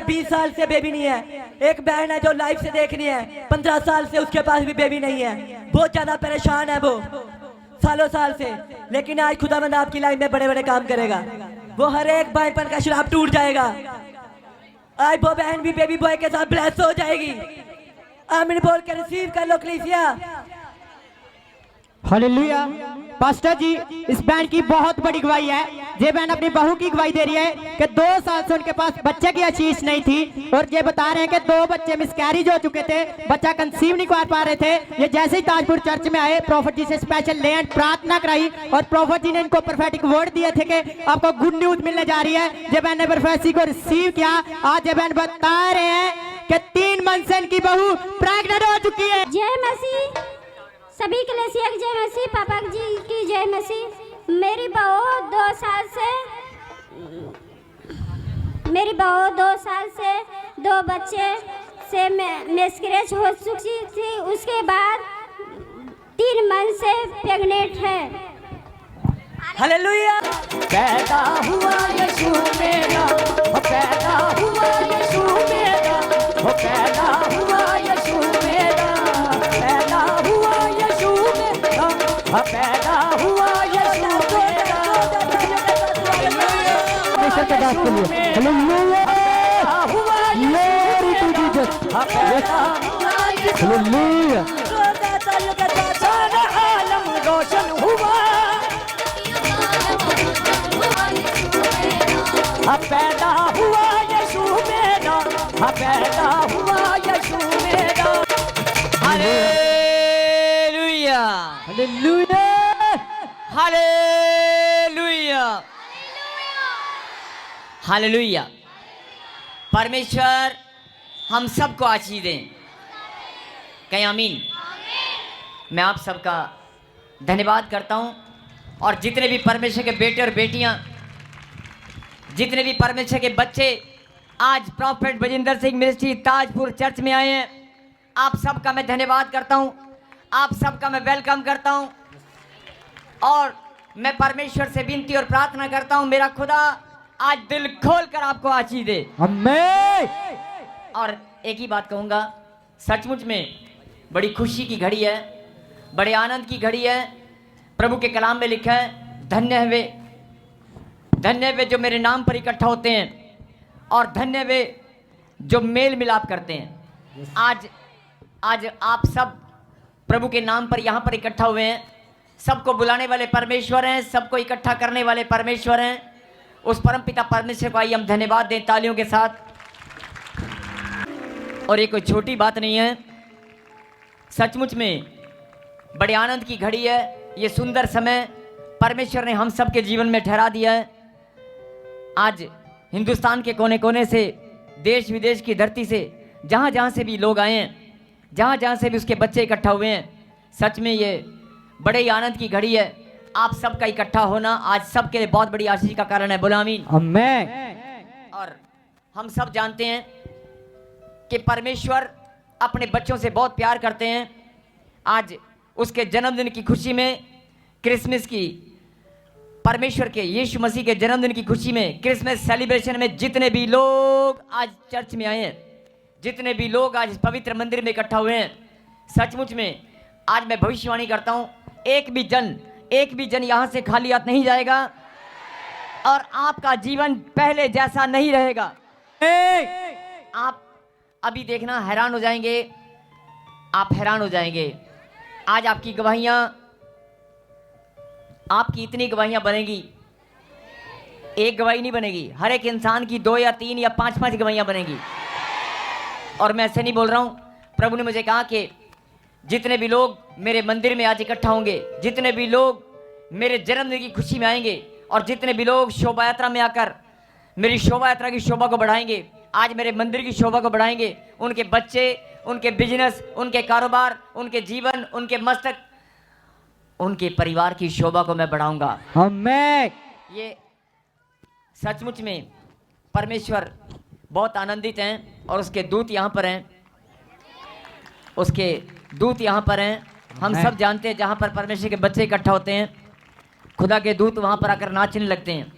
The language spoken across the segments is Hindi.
20 साल से बेबी नहीं है। एक बहन है जो लाइफ से देखनी है, 15 साल से उसके पास भी बेबी नहीं है। बहुत ज्यादा परेशान है वो सालों साल से, लेकिन आज खुदावंद आपकी लाइफ में बड़े बड़े काम करेगा। वो हर एक बाईपन का श्राप टूट जाएगा। आज वो बहन भी बेबी बॉय के साथ ब्लेस हो जाएगी। आमीन बोल के रिसीव कर लो कलीसिया। हालेलुया। पास्टर जी, इस बहन की बहुत बड़ी गवाही है। ये बहन अपनी बहू की गवाही दे रही है कि 2 साल से उनके पास बच्चे की आशीष नहीं थी, और ये बता रहे हैं कि 2 बच्चे मिसकैरेज हो चुके थे, बच्चा कंसीव नहीं कर पा रहे थे। ये जैसे ही ताजपुर चर्च में आए, प्रॉफिट जी से स्पेशल ले एंड प्रार्थना कराई, और प्रॉफिट जी ने इनको प्रोफेटिक वर्ड दिए थे कि आपको गुड न्यूज मिलने जा रही है। ये बहन ने प्रोफेसी को रिसीव किया। आज ये बहन बता रहे हैं कि 3 मंथ से इनकी बहू प्रेग्नेंट हो चुकी है। जय मसीह। सभी कलीसिया की जय मसीह। पापा जी की जय मसीह। मेरी बहू 2 साल से 2 बच्चे से मिसकैरेज हो चुकी थी। उसके बाद 3 मंथ से प्रेग्नेंट है। हालेलुया। पैदा हुआ यीशु मेरा, पैदा हुआ यीशु मेरा, पैदा हुआ यीशु मेरा, पैदा हुआ यीशु मेरा, पैदा हुआ यीशु मेरा। Hallelujah. Glory to Jesus. Hallelujah. सारा आलम रोशन हुआ। पैदा हुआ यीशु मेरा, पैदा हुआ यीशु मेरा। हालेलुया। हालेलुया। हालेलुया। हालेलुया। परमेश्वर हम सबको आशीष दें। कहीं आमीन। मैं आप सबका धन्यवाद करता हूं, और जितने भी परमेश्वर के बेटे और बेटियां, जितने भी परमेश्वर के बच्चे आज prophet Bajinder Singh ministry Tajpur church में आए हैं, आप सबका मैं धन्यवाद करता हूं, आप सबका मैं वेलकम करता हूं। और मैं परमेश्वर से विनती और प्रार्थना करता हूं, मेरा खुदा आज दिल खोल कर आपको आशीष दे। आमीन। और एक ही बात कहूंगा, सचमुच में बड़ी खुशी की घड़ी है, बड़े आनंद की घड़ी है। प्रभु के कलाम में लिखा है, धन्य वे जो मेरे नाम पर इकट्ठा होते हैं, और धन्य वे जो मेल मिलाप करते हैं। आज आप सब प्रभु के नाम पर यहाँ पर इकट्ठा हुए हैं। सबको बुलाने वाले परमेश्वर हैं, सबको इकट्ठा करने वाले परमेश्वर हैं। उस परम पिता परमेश्वर को आइए हम धन्यवाद दें तालियों के साथ। और ये कोई छोटी बात नहीं है, सचमुच में बड़े आनंद की घड़ी है। ये सुंदर समय परमेश्वर ने हम सब के जीवन में ठहरा दिया है। आज हिंदुस्तान के कोने कोने से, देश विदेश की धरती से, जहाँ जहाँ से भी लोग आए हैं, जहाँ जहाँ से भी उसके बच्चे इकट्ठा हुए हैं, सच में ये बड़े ही आनंद की घड़ी है। आप सबका इकट्ठा होना आज सबके लिए बहुत बड़ी आशीष का कारण है। बोलो आमीन। आमीन। और हम सब जानते हैं कि परमेश्वर अपने बच्चों से बहुत प्यार करते हैं। आज उसके जन्मदिन की खुशी में, क्रिसमस की, परमेश्वर के यीशु मसीह के जन्मदिन की खुशी में, क्रिसमस सेलिब्रेशन में जितने भी लोग आज चर्च में आए हैं, जितने भी लोग आज पवित्र मंदिर में इकट्ठा हुए हैं, सचमुच में आज मैं भविष्यवाणी करता हूं, एक भी जन यहां से खाली हाथ नहीं जाएगा, और आपका जीवन पहले जैसा नहीं रहेगा। आप अभी देखना, हैरान हो जाएंगे, आप हैरान हो जाएंगे। आज आपकी गवाहियां, आपकी इतनी गवाहियां बनेगी, एक गवाही नहीं बनेगी, हर एक इंसान की 2 या 3 या 5 गवाहियां बनेगी। और मैं ऐसे नहीं बोल रहा हूं, प्रभु ने मुझे कहा कि जितने भी लोग मेरे मंदिर में आज इकट्ठा होंगे, जितने भी लोग मेरे जन्मदिन की खुशी में आएंगे, और जितने भी लोग शोभा यात्रा में आकर मेरी शोभा यात्रा की शोभा को बढ़ाएंगे, आज मेरे मंदिर की शोभा को बढ़ाएंगे, उनके बच्चे, उनके बिजनेस, उनके कारोबार, उनके जीवन, उनके मस्तक, उनके परिवार की शोभा को मैं बढ़ाऊंगा। आमीन। ये सचमुच में परमेश्वर बहुत आनंदित हैं, और उसके दूत यहाँ पर हैं, उसके दूत यहाँ पर हैं। हम सब जानते हैं, जहाँ पर परमेश्वर के बच्चे इकट्ठा होते हैं, खुदा के दूत वहाँ पर आकर नाचने लगते हैं।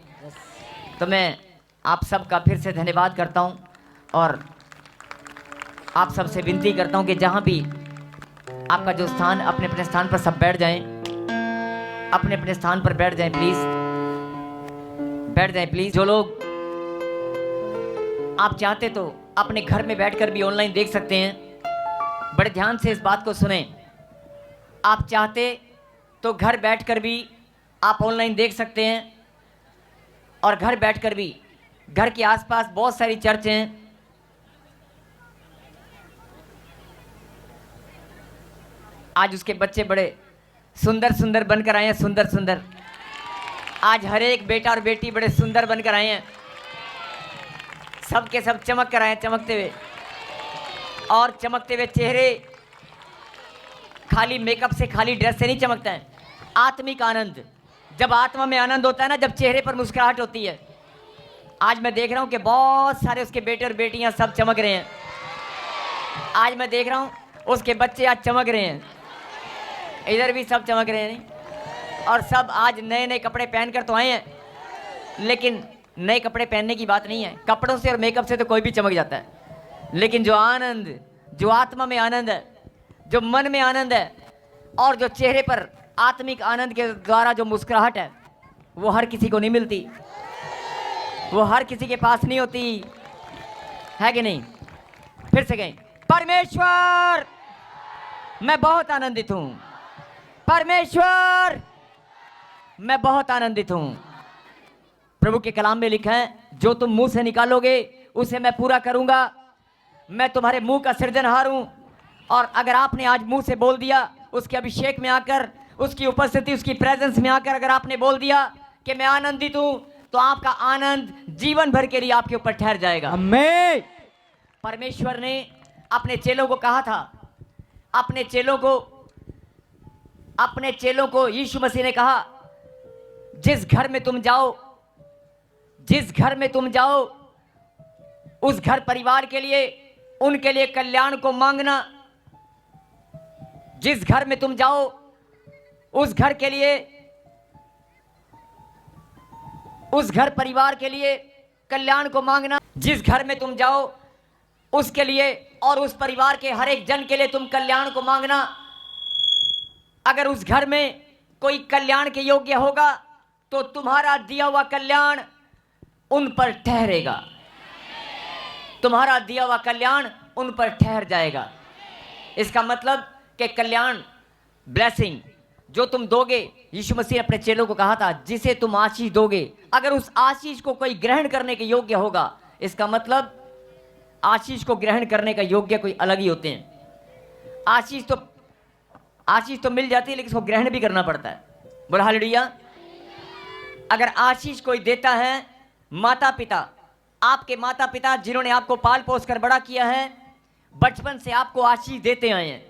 तो मैं आप सबका फिर से धन्यवाद करता हूँ। और आप सबसे विनती करता हूं कि जहां भी आपका जो स्थान, अपने अपने स्थान पर सब बैठ जाएं, अपने अपने स्थान पर बैठ जाएं प्लीज, बैठ जाएं प्लीज। जो लोग आप चाहते तो अपने घर में बैठकर भी ऑनलाइन देख सकते हैं। बड़े ध्यान से इस बात को सुने। आप चाहते तो घर बैठकर भी आप ऑनलाइन देख सकते हैं, और घर बैठकर भी घर के आसपास बहुत सारी चर्च हैं। आज उसके बच्चे बड़े सुंदर सुंदर बनकर आए हैं, सुंदर सुंदर। आज हर एक बेटा और बेटी बड़े सुंदर बनकर आए हैं, सब के सब चमक कर आए हैं, चमकते हुए। और चमकते हुए चेहरे खाली मेकअप से, खाली ड्रेस से नहीं चमकता है। आत्मिक आनंद, जब आत्मा में आनंद होता है ना, जब चेहरे पर मुस्कुराहट होती है। आज मैं देख रहा हूं कि बहुत सारे उसके बेटे और बेटियां सब चमक रहे हैं। आज मैं देख रहा हूं उसके बच्चे आज चमक रहे हैं, इधर भी सब चमक रहे हैं। और सब आज नए नए कपड़े पहनकर तो आए हैं, लेकिन नए कपड़े पहनने की बात नहीं है, कपड़ों से और मेकअप से तो कोई भी चमक जाता है। लेकिन जो आनंद, जो आत्मा में आनंद है, जो मन में आनंद है, और जो चेहरे पर आत्मिक आनंद के द्वारा जो मुस्कुराहट है, वो हर किसी को नहीं मिलती, वो हर किसी के पास नहीं होती है कि नहीं। फिर से कहें, परमेश्वर मैं बहुत आनंदित हूं, परमेश्वर मैं बहुत आनंदित हूं। प्रभु के कलाम में लिखा है, जो तुम मुंह से निकालोगे उसे मैं पूरा करूंगा। मैं तुम्हारे मुंह का सृजनहार हूं। और अगर आपने आज मुंह से बोल दिया, उसके अभिषेक में आकर, उसकी उपस्थिति, उसकी प्रेजेंस में आकर अगर आपने बोल दिया कि मैं आनंदित हूं, तो आपका आनंद जीवन भर के लिए आपके ऊपर ठहर जाएगा। आमीन। परमेश्वर ने अपने चेलों को कहा था, अपने चेलों को यीशु मसीह ने कहा, जिस घर में तुम जाओ, जिस घर में तुम जाओ, उस घर परिवार के लिए, उनके लिए कल्याण को मांगना। जिस घर में तुम जाओ, उस घर के लिए, उस घर परिवार के लिए कल्याण को मांगना। जिस घर में तुम जाओ उसके लिए और उस परिवार के हर एक जन के लिए तुम कल्याण को मांगना। अगर उस घर में कोई कल्याण के योग्य होगा, तो तुम्हारा दिया हुआ कल्याण उन पर ठहरेगा, तुम्हारा दिया हुआ कल्याण उन पर ठहर जाएगा। इसका मतलब कि कल्याण, ब्लेसिंग जो तुम दोगे, यीशु मसीह ने अपने चेलों को कहा था, जिसे तुम आशीष दोगे, अगर उस आशीष को कोई ग्रहण करने के योग्य होगा, इसका मतलब आशीष को ग्रहण करने का योग्य कोई अलग ही होते हैं। आशीष तो मिल जाती है, लेकिन इसको ग्रहण भी करना पड़ता है। बोला हालेलुया। अगर आशीष कोई देता है, माता पिता, आपके माता पिता जिन्होंने आपको पाल पोस कर बड़ा किया है, बचपन से आपको आशीष देते आए हैं।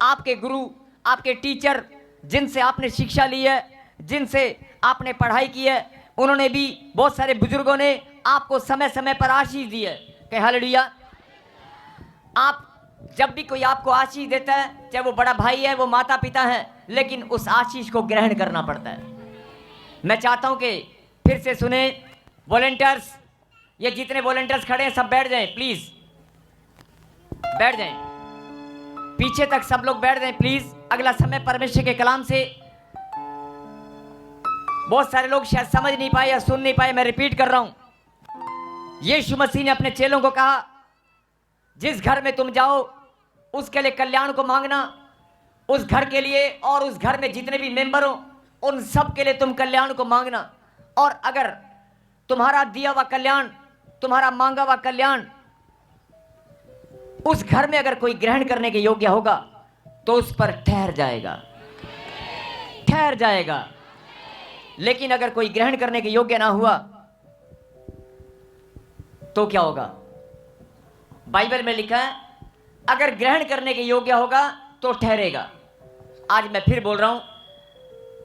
आपके गुरु, आपके टीचर, जिनसे आपने शिक्षा ली है, जिनसे आपने पढ़ाई की है, उन्होंने भी, बहुत सारे बुजुर्गों ने आपको समय समय पर आशीष दी है। कहे हालेलुया। आप जब भी कोई आपको आशीष देता है, चाहे वो बड़ा भाई है, वो माता पिता है, लेकिन उस आशीष को ग्रहण करना पड़ता है। मैं चाहता हूं कि फिर से सुने वॉलंटियर्स, ये जितने वॉलंटियर्स खड़े हैं सब बैठ जाएं प्लीज, बैठ जाएं, पीछे तक सब लोग बैठ जाएं प्लीज। अगला समय परमेश्वर के कलाम से बहुत सारे लोग शायद समझ नहीं पाए या सुन नहीं पाए, मैं रिपीट कर रहा हूं। यीशु मसीह ने अपने चेलों को कहा, जिस घर में तुम जाओ उसके लिए कल्याण को मांगना। उस घर के लिए और उस घर में जितने भी मेंबर हो, उन सब के लिए तुम कल्याण को मांगना। और अगर तुम्हारा दिया हुआ कल्याण, तुम्हारा मांगा हुआ कल्याण उस घर में अगर कोई ग्रहण करने के योग्य होगा, तो उस पर ठहर जाएगा, ठहर जाएगा। लेकिन अगर कोई ग्रहण करने के योग्य ना हुआ, तो क्या होगा? बाइबल में लिखा है, अगर ग्रहण करने के योग्य होगा तो ठहरेगा। आज मैं फिर बोल रहा हूं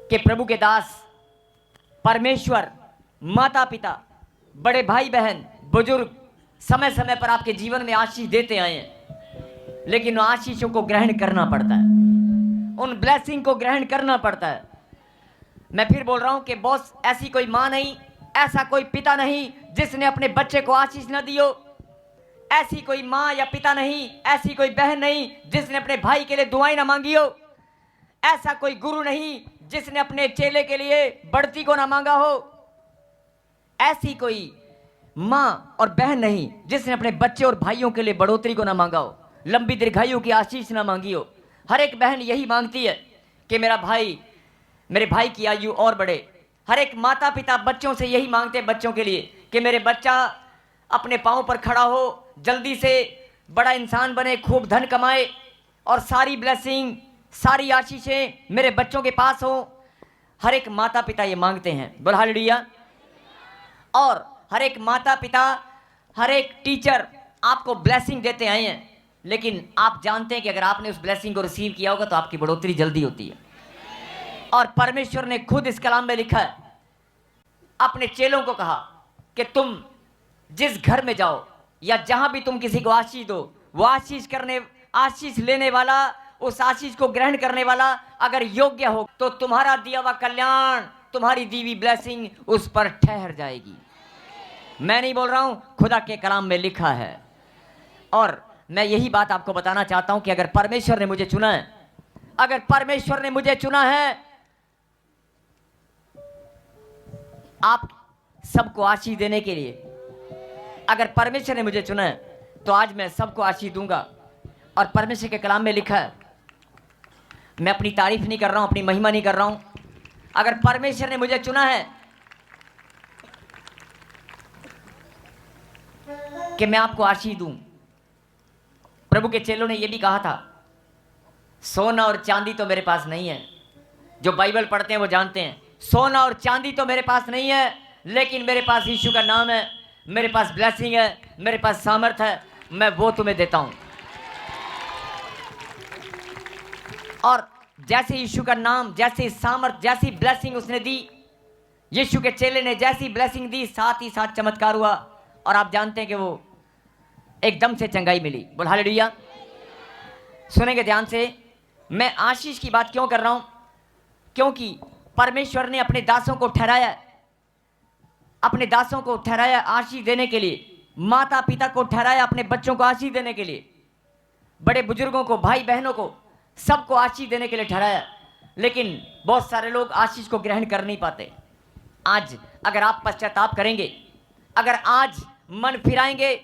कि प्रभु के दास, परमेश्वर, माता पिता, बड़े भाई बहन, बुजुर्ग समय समय पर आपके जीवन में आशीष देते आए हैं, लेकिन उन आशीषों को ग्रहण करना पड़ता है, उन ब्लेसिंग को ग्रहण करना पड़ता है। मैं फिर बोल रहा हूं कि बॉस, ऐसी कोई मां नहीं, ऐसा कोई पिता नहीं जिसने अपने बच्चे को आशीष न दी हो, ऐसी कोई माँ या पिता नहीं, ऐसी कोई बहन नहीं जिसने अपने भाई के लिए दुआएं ना मांगी हो। ऐसा कोई गुरु नहीं जिसने अपने चेले के लिए बढ़ती को ना मांगा हो। ऐसी कोई माँ और बहन नहीं जिसने अपने बच्चे और भाइयों के लिए बढ़ोतरी को ना मांगा हो, लंबी दीर्घायु की आशीष ना मांगी हो। हर एक बहन यही मांगती है कि मेरे भाई की आयु और बढ़े। हर एक माता पिता बच्चों से यही मांगते हैं, बच्चों के लिए, कि मेरे बच्चा अपने पांव पर खड़ा हो, जल्दी से बड़ा इंसान बने, खूब धन कमाए और सारी ब्लेसिंग, सारी आशीषें मेरे बच्चों के पास हो। हर एक माता पिता ये मांगते हैं। बोल हालेलुया। और हर एक माता पिता, हर एक टीचर आपको ब्लेसिंग देते आए हैं, लेकिन आप जानते हैं कि अगर आपने उस ब्लेसिंग को रिसीव किया होगा तो आपकी बढ़ोतरी जल्दी होती है। और परमेश्वर ने खुद इस कलाम में लिखा है, अपने चेलों को कहा कि तुम जिस घर में जाओ या जहां भी तुम किसी को आशीष दो, वो आशीष लेने वाला, उस आशीष को ग्रहण करने वाला अगर योग्य हो तो तुम्हारा दिया हुआ कल्याण, तुम्हारी दी हुई ब्लेसिंग उस पर ठहर जाएगी। मैं नहीं बोल रहा हूं, खुदा के कलाम में लिखा है। और मैं यही बात आपको बताना चाहता हूं कि अगर परमेश्वर ने मुझे चुना है, अगर परमेश्वर ने मुझे चुना है, आप सबको आशीष देने के लिए, अगर परमेश्वर ने मुझे चुना है तो आज मैं सबको आशीष दूंगा। और परमेश्वर के कलाम में लिखा है, मैं अपनी तारीफ नहीं कर रहा हूं, अपनी महिमा नहीं कर रहा हूं। अगर परमेश्वर ने मुझे चुना है कि मैं आपको आशीष दूं, प्रभु के चेलों ने यह भी कहा था, सोना और चांदी तो मेरे पास नहीं है। जो बाइबल पढ़ते हैं वो जानते हैं, सोना और चांदी तो मेरे पास नहीं है, लेकिन मेरे पास यीशु का नाम है, मेरे पास ब्लेसिंग है, मेरे पास सामर्थ है, मैं वो तुम्हें देता हूं। और जैसे यीशु का नाम, जैसी सामर्थ, जैसी ब्लेसिंग उसने दी, यीशु के चेले ने जैसी ब्लेसिंग दी, साथ ही साथ चमत्कार हुआ। और आप जानते हैं कि वो एकदम से चंगाई मिली। बोल हालेलुया। सुनेंगे ध्यान से। मैं आशीष की बात क्यों कर रहा हूं? क्योंकि परमेश्वर ने अपने दासों को ठहराया, अपने दासों को ठहराया आशीष देने के लिए, माता पिता को ठहराया अपने बच्चों को आशीष देने के लिए, बड़े बुजुर्गों को, भाई बहनों को, सबको आशीष देने के लिए ठहराया। लेकिन बहुत सारे लोग आशीष को ग्रहण कर नहीं पाते। आज अगर आप पश्चाताप करेंगे, अगर आज मन फिराएंगे,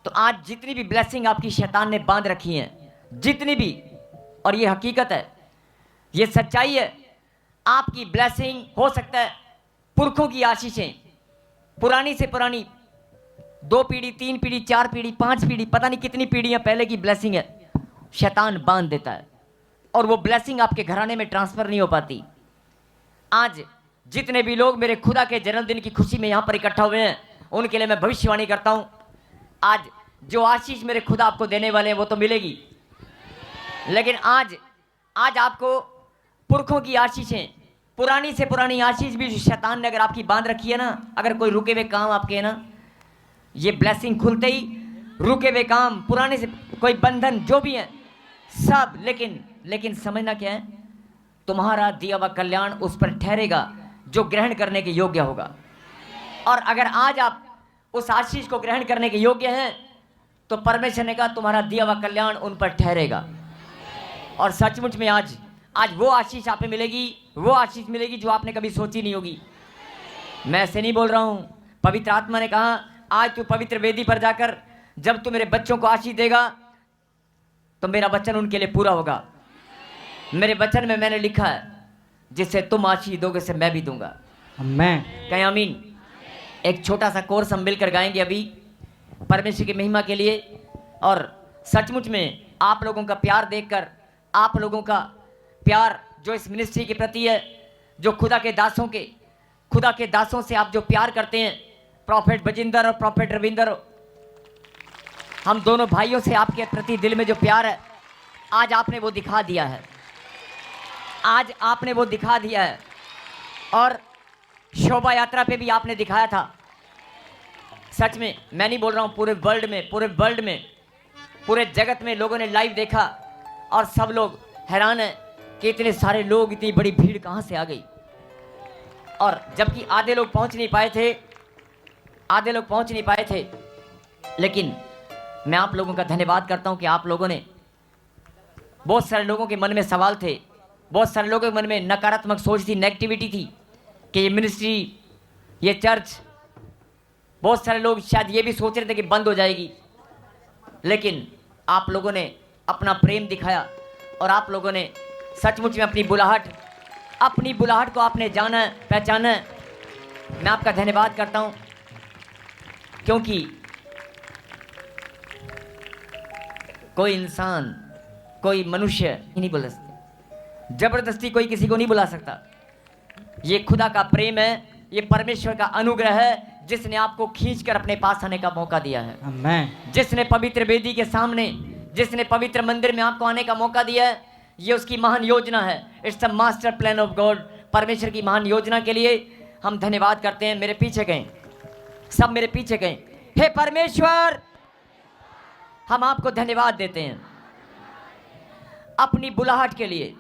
तो आज जितनी भी ब्लेसिंग आपकी शैतान ने बांध रखी है, जितनी भी, और ये हकीकत है, ये सच्चाई है, आपकी ब्लेसिंग हो सकता है पुरखों की आशीषें, पुरानी से पुरानी 2 पीढ़ी, 3 पीढ़ी, 4 पीढ़ी, 5 पीढ़ी, पता नहीं कितनी पीढ़ियां पहले की ब्लेसिंग है, शैतान बांध देता है और वो ब्लेसिंग आपके घराने में ट्रांसफर नहीं हो पाती। आज जितने भी लोग मेरे खुदा के जन्मदिन की खुशी में यहां पर इकट्ठा हुए हैं, उनके लिए मैं भविष्यवाणी करता हूं, आज जो आशीष मेरे खुदा आपको देने वाले हैं वो तो मिलेगी, लेकिन आज आपको पुरखों की आशीषें, पुरानी से पुरानी आशीष भी शैतान ने अगर आपकी बांध रखी है ना, अगर कोई रुके हुए काम आपके है ना, ये ब्लेसिंग खुलते ही रुके हुए काम, पुराने से कोई बंधन जो भी है सब, लेकिन समझना क्या है, तुम्हारा दिया हुआ कल्याण उस पर ठहरेगा जो ग्रहण करने के योग्य होगा। और अगर आज आप उस आशीष को ग्रहण करने के योग्य हैं तो परमेश्वर ने कहा तुम्हारा दिया हुआ कल्याण उन पर ठहरेगा। और सचमुच में आज वो आशीष आप पे मिलेगी, वो आशीष मिलेगी जो आपने कभी सोची नहीं होगी। मैं ऐसे नहीं बोल रहा हूं, पवित्र आत्मा ने कहा आज तू पवित्र वेदी पर जाकर जब तू मेरे बच्चों को आशीष देगा तो मेरा वचन उनके लिए पूरा होगा। मेरे वचन में मैंने लिखा है जिससे तुम आशीष दोगे से मैं भी दूंगा। आमीन। कहें आमीन। एक छोटा सा कोर्स हम मिलकर गाएंगे अभी परमेश्वर की महिमा के लिए। और सचमुच में आप लोगों का प्यार देखकर, आप लोगों का प्यार जो इस मिनिस्ट्री के प्रति है, जो खुदा के दासों से आप जो प्यार करते हैं, प्रॉफेट बजिंदर और प्रॉफेट रविंदर, हम दोनों भाइयों से आपके प्रति दिल में जो प्यार है, आज आपने वो दिखा दिया है, आज आपने वो दिखा दिया है। और शोभा यात्रा पे भी आपने दिखाया था। सच में मैं नहीं बोल रहा हूँ, पूरे वर्ल्ड में पूरे जगत में लोगों ने लाइव देखा और सब लोग हैरान हैं कि इतने सारे लोग, इतनी बड़ी भीड़ कहाँ से आ गई। और जबकि आधे लोग पहुँच नहीं पाए थे, लेकिन मैं आप लोगों का धन्यवाद करता हूं कि आप लोगों ने, बहुत सारे लोगों के मन में सवाल थे, बहुत सारे लोगों के मन में नकारात्मक सोच थी, नेगेटिविटी थी कि ये मिनिस्ट्री, ये चर्च, बहुत सारे लोग शायद ये भी सोच रहे थे कि बंद हो जाएगी, लेकिन आप लोगों ने अपना प्रेम दिखाया और आप लोगों ने सचमुच में अपनी बुलाहट को आपने जाना, पहचाना। मैं आपका धन्यवाद करता हूं, क्योंकि कोई इंसान, कोई मनुष्य ही नहीं बुला सकता, जबरदस्ती कोई किसी को नहीं बुला सकता। ये खुदा का प्रेम है, ये परमेश्वर का अनुग्रह है, जिसने आपको खींचकर अपने पास आने का मौका दिया है। आमेन। जिसने पवित्र वेदी के सामने, जिसने पवित्र मंदिर में आपको आने का मौका दिया है, ये उसकी महान योजना है। It's the master plan of God. परमेश्वर की महान योजना के लिए हम धन्यवाद करते हैं। मेरे पीछे गए, सब मेरे पीछे गए। हे परमेश्वर, हम आपको धन्यवाद देते हैं अपनी बुलाहट के लिए,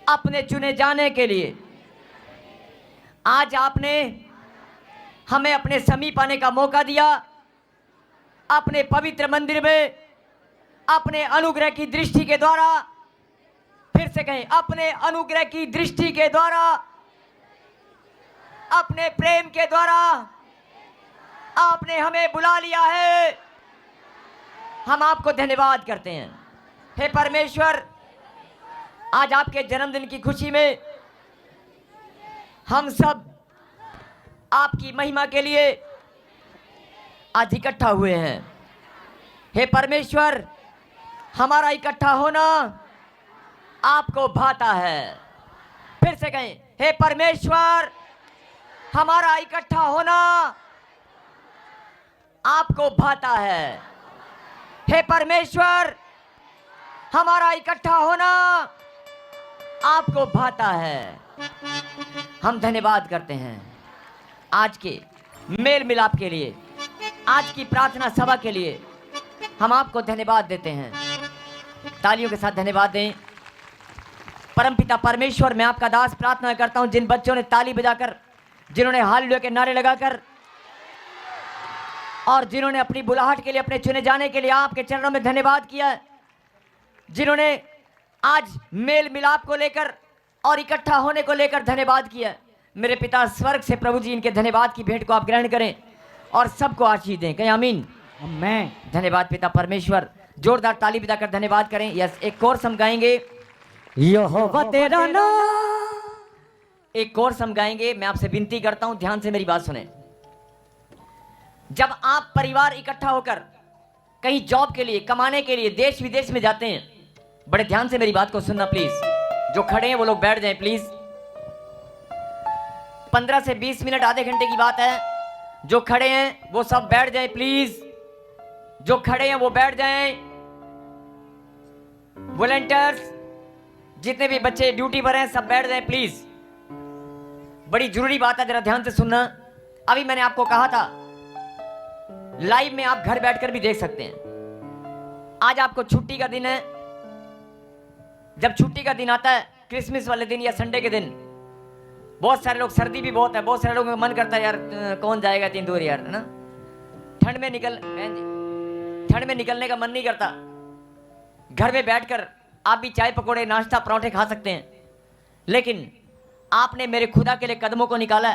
अपने चुने जाने के लिए। आज आपने हमें अपने समीप आने का मौका दिया, अपने पवित्र मंदिर में, अपने अनुग्रह की दृष्टि के द्वारा। फिर से कहें, अपने अनुग्रह की दृष्टि के द्वारा, अपने प्रेम के द्वारा आपने हमें बुला लिया है। हम आपको धन्यवाद करते हैं। हे परमेश्वर, आज आपके जन्मदिन की खुशी में हम सब आपकी महिमा के लिए आज इकट्ठा हुए हैं। हे परमेश्वर, हमारा इकट्ठा होना आपको भाता है। फिर से कहें, हे परमेश्वर, हमारा इकट्ठा होना आपको भाता है। हे परमेश्वर, हमारा इकट्ठा होना आपको भाता है। हम धन्यवाद करते हैं आज के मेल मिलाप के लिए, आज की प्रार्थना सभा के लिए। हम आपको धन्यवाद देते हैं। तालियों के साथ धन्यवाद दें। परमपिता परमेश्वर, मैं आपका दास प्रार्थना करता हूं, जिन बच्चों ने ताली बजाकर, जिन्होंने हालेलुया के नारे लगाकर और जिन्होंने अपनी बुलाहट के लिए, अपने चुने जाने के लिए आपके चरणों में धन्यवाद किया, जिन्होंने आज मेल मिलाप को लेकर और इकट्ठा होने को लेकर धन्यवाद किया, मेरे पिता स्वर्ग से प्रभु जी, इनके धन्यवाद की भेंट को आप ग्रहण करें और सबको आशीष दें। कहें आमीन। आमेन। धन्यवाद पिता परमेश्वर। जोरदार ताली बजाकर धन्यवाद करें। यस, एक कोर्स हम गाएंगे, यहोवा तेरा नाम। एक कोर्स हम गाएंगे। मैं आपसे विनती करता हूं, ध्यान से मेरी बात सुने। जब आप परिवार इकट्ठा होकर कहीं जॉब के लिए, कमाने के लिए देश विदेश में जाते हैं, बड़े ध्यान से मेरी बात को सुनना प्लीज। जो खड़े हैं वो लोग बैठ जाएं प्लीज। 15 से 20 मिनट, आधे घंटे की बात है। जो खड़े हैं वो सब बैठ जाएं प्लीज। जो खड़े हैं वो बैठ जाएं। वॉलंटियर्स, जितने भी बच्चे ड्यूटी पर हैं, सब बैठ जाएं प्लीज। बड़ी जरूरी बात है, जरा ध्यान से सुनना। अभी मैंने आपको कहा था लाइव में आप घर बैठकर भी देख सकते हैं। आज आपको छुट्टी का दिन है। जब छुट्टी का दिन आता है, क्रिसमस वाले दिन या संडे के दिन, बहुत सारे लोग, सर्दी भी बहुत है, बहुत सारे लोगों का मन करता है यार कौन जाएगा इतनी दूर यार, है ना। ठंड में निकलने का मन नहीं करता। घर में बैठकर आप भी चाय पकौड़े, नाश्ता, पराठे खा सकते हैं। लेकिन आपने मेरे खुदा के लिए कदमों को निकाला।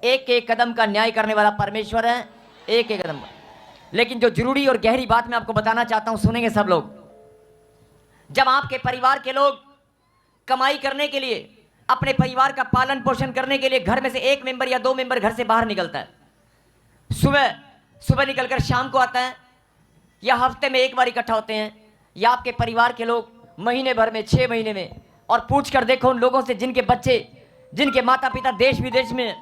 एक एक कदम का न्याय करने वाला परमेश्वर है, एक एक कदम। लेकिन जो जरूरी और गहरी बात मैं आपको बताना चाहता हूं, सुनेंगे सब लोग। जब आपके परिवार के लोग कमाई करने के लिए, अपने परिवार का पालन पोषण करने के लिए घर में से एक मेंबर या 2 मेंबर घर से बाहर निकलता है, सुबह निकलकर शाम को आता है, या हफ्ते में एक बार इकट्ठा होते हैं, या आपके परिवार के लोग महीने भर में, 6 महीने में, और पूछ कर देखो उन लोगों से जिनके बच्चे, जिनके माता पिता देश विदेश में,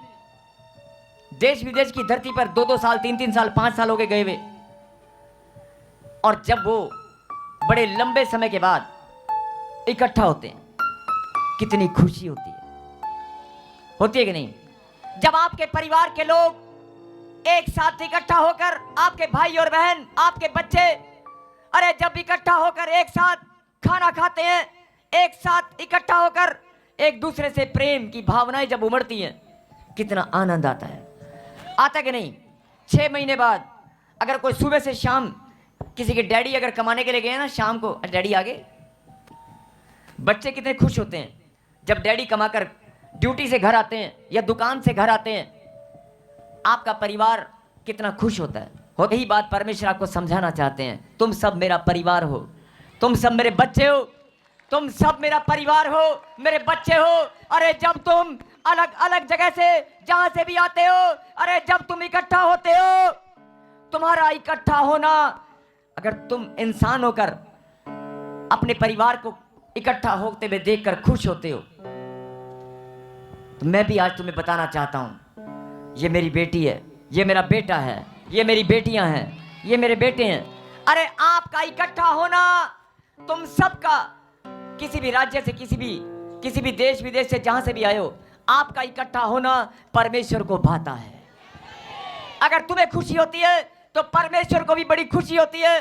देश विदेश की धरती पर 2-2 साल, 3-3 साल, 5 साल हो गए हुए, और जब वो बड़े लंबे समय के बाद इकट्ठा होते हैं, कितनी खुशी होती है कि नहीं। जब आपके परिवार के लोग एक साथ इकट्ठा होकर, आपके भाई और बहन, आपके बच्चे, अरे जब इकट्ठा होकर एक साथ खाना खाते हैं, एक साथ इकट्ठा होकर एक दूसरे से प्रेम की भावनाएं जब उमड़ती हैं, कितना आनंद आता है कि नहीं। 6 महीने बाद अगर कोई सुबह से शाम किसी के डैडी अगर कमाने के लिए गए ना, शाम को डैडी आ गए, बच्चे कितने खुश होते हैं जब डैडी कमाकर ड्यूटी से घर आते हैं या दुकान से घर आते हैं। आपका परिवार कितना खुश होता है। यही बात परमेश्वर आपको समझाना चाहते हैं। तुम सब मेरा परिवार हो, तुम सब मेरे बच्चे हो, तुम सब मेरा परिवार हो, मेरे बच्चे हो। अरे जब तुम अलग अलग जगह से जहां से भी आते हो, अरे जब तुम इकट्ठा होते हो, तुम्हारा इकट्ठा होना, अगर तुम इंसान होकर अपने परिवार को इकट्ठा होते हुए देखकर खुश होते हो, तो मैं भी आज तुम्हें बताना चाहता हूं, ये मेरी बेटी है, ये मेरा बेटा है, ये मेरी बेटियां हैं, ये मेरे बेटे हैं। अरे आपका इकट्ठा होना, तुम सबका, किसी भी राज्य से, किसी भी देश विदेश से जहां से भी आए हो, आपका इकट्ठा होना परमेश्वर को भाता है। अगर तुम्हें खुशी होती है तो परमेश्वर को भी बड़ी खुशी होती है।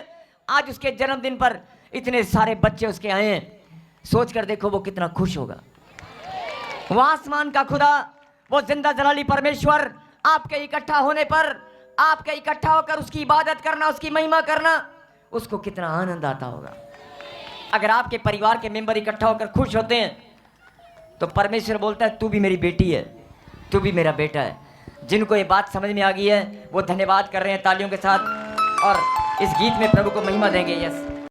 आज उसके जन्मदिन पर इतने सारे बच्चे उसके आए हैं, सोच कर देखो वो कितना खुश होगा। वो आसमान का खुदा, वो जिंदा जलाली परमेश्वर आपके इकट्ठा होने पर, आपके इकट्ठा होकर उसकी इबादत करना, उसकी महिमा करना, उसको कितना आनंद आता होगा। अगर आपके परिवार के मेंबर इकट्ठा होकर खुश होते हैं तो परमेश्वर बोलता है तू भी मेरी बेटी है, तू भी मेरा बेटा है। जिनको ये बात समझ में आ गई है वो धन्यवाद कर रहे हैं तालियों के साथ और इस गीत में प्रभु को महिमा देंगे। यस।